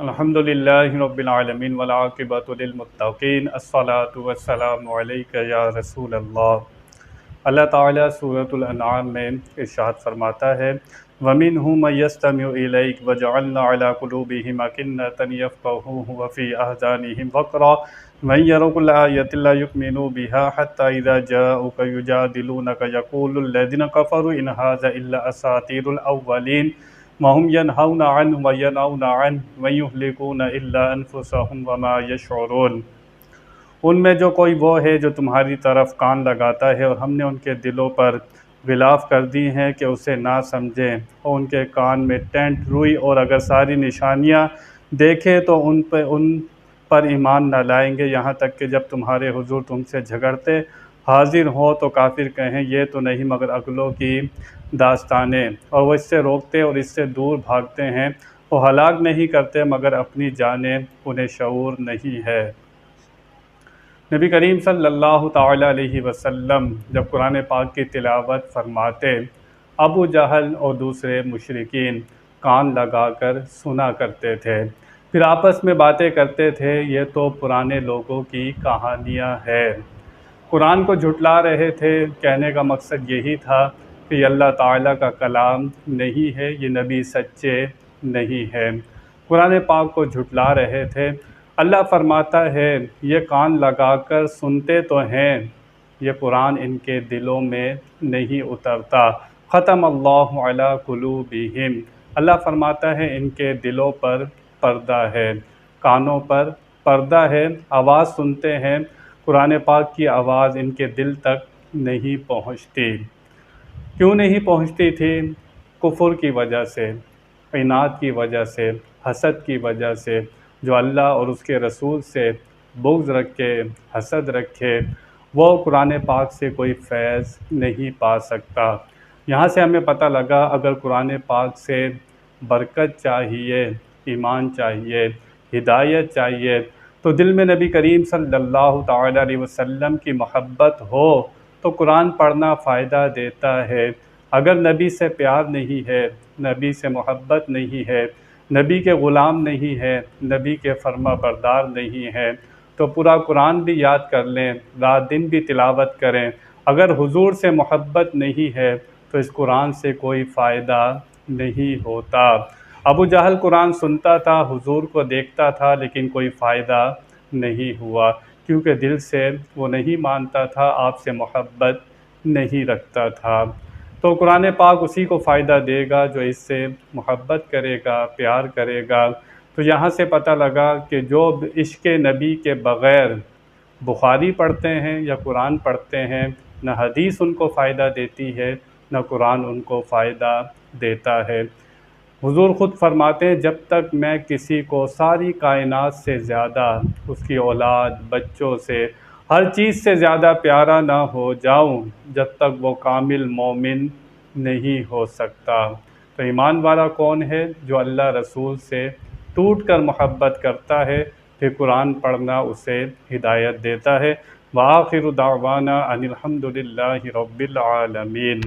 الحمدللہ رب العالمین والعاقبۃ للمتقین الصلاۃ والسلام علیک یا رسول اللہ۔ اللہ تعالیٰ سورۃ الانعام میں ارشاد فرماتا ہے وَمِنْهُم مَّن يَسْتَمِعُ إِلَيْكَ وَجَعَلْنَا عَلَىٰ قُلُوبِهِمْ أَكِنَّةً يَفْقَهُوهُ وَفِي آذَانِهِمْ وَقْرًا وَإِن يَرَوْا كُلَّ آيَةٍ لَّا يُؤْمِنُوا بِهَا حَتَّىٰ إِذَا جَاءُوكَ يُجَادِلُونَكَ يَقُولُ الَّذِينَ كَفَرُوا إِنْ هَٰذَا إِلَّا أَسَاطِيرُ الْأَوَّلِينَ وَهُمْ يَنْهَوْنَ عَنْهُ وَيَنْأَوْنَ عَنْهُ وَيُهْلِكُونَ إِلَّا أَنفُسَهُمْ وَمَا يَشْعُرُونَ۔ ان میں جو کوئی وہ ہے جو تمہاری طرف کان لگاتا ہے اور ہم نے ان کے دلوں پر غلاف کر دی ہیں کہ اسے نہ سمجھیں، اور ان کے کان میں ٹینٹ روئی، اور اگر ساری نشانیاں دیکھیں تو ان پر ایمان نہ لائیں گے، یہاں تک کہ جب تمہارے حضور تم سے جھگڑتے حاضر ہوں تو کافر کہیں یہ تو نہیں مگر عقلوں کی داستانیں، اور وہ اس سے روکتے اور اس سے دور بھاگتے ہیں، وہ ہلاک نہیں کرتے مگر اپنی جانیں انہیں شعور نہیں ہے۔ نبی کریم صلی اللہ تعالیٰ علیہ وسلم جب قرآن پاک کی تلاوت فرماتے، ابو جہل اور دوسرے مشرکین کان لگا کر سنا کرتے تھے، پھر آپس میں باتیں کرتے تھے یہ تو پرانے لوگوں کی کہانیاں ہے، قرآن کو جھٹلا رہے تھے۔ کہنے کا مقصد یہی تھا کہ یہ اللہ تعالیٰ کا کلام نہیں ہے، یہ نبی سچے نہیں ہے، قرآن پاک کو جھٹلا رہے تھے۔ اللہ فرماتا ہے یہ کان لگا کر سنتے تو ہیں، یہ قرآن ان کے دلوں میں نہیں اترتا۔ ختم اللہ علی قلوبہم، اللہ فرماتا ہے ان کے دلوں پر پردہ ہے، کانوں پر پردہ ہے، آواز سنتے ہیں، قرآن پاک کی آواز ان کے دل تک نہیں پہنچتی۔ کیوں نہیں پہنچتی تھی؟ کفر کی وجہ سے، عناد کی وجہ سے، حسد کی وجہ سے۔ جو اللہ اور اس کے رسول سے بغض رکھے، حسد رکھے، وہ قرآن پاک سے کوئی فیض نہیں پا سکتا۔ یہاں سے ہمیں پتہ لگا اگر قرآن پاک سے برکت چاہیے، ایمان چاہیے، ہدایت چاہیے، تو دل میں نبی کریم صلی اللہ تعالیٰ علیہ وسلم کی محبت ہو تو قرآن پڑھنا فائدہ دیتا ہے۔ اگر نبی سے پیار نہیں ہے، نبی سے محبت نہیں ہے، نبی کے غلام نہیں ہے، نبی کے فرما بردار نہیں ہے، تو پورا قرآن بھی یاد کر لیں، رات دن بھی تلاوت کریں، اگر حضور سے محبت نہیں ہے تو اس قرآن سے کوئی فائدہ نہیں ہوتا۔ ابو جہل قرآن سنتا تھا، حضور کو دیکھتا تھا، لیکن کوئی فائدہ نہیں ہوا، کیونکہ دل سے وہ نہیں مانتا تھا، آپ سے محبت نہیں رکھتا تھا۔ تو قرآن پاک اسی کو فائدہ دے گا جو اس سے محبت کرے گا، پیار کرے گا۔ تو یہاں سے پتہ لگا کہ جو عشق نبی کے بغیر بخاری پڑھتے ہیں یا قرآن پڑھتے ہیں، نہ حدیث ان کو فائدہ دیتی ہے، نہ قرآن ان کو فائدہ دیتا ہے۔ حضور خود فرماتے ہیں جب تک میں کسی کو ساری کائنات سے زیادہ، اس کی اولاد، بچوں سے، ہر چیز سے زیادہ پیارا نہ ہو جاؤں، جب تک وہ کامل مومن نہیں ہو سکتا۔ تو ایمان والا کون ہے؟ جو اللہ رسول سے ٹوٹ کر محبت کرتا ہے، پھر قرآن پڑھنا اسے ہدایت دیتا ہے۔ وآخر دعوانا ان الحمد للہ رب العالمین۔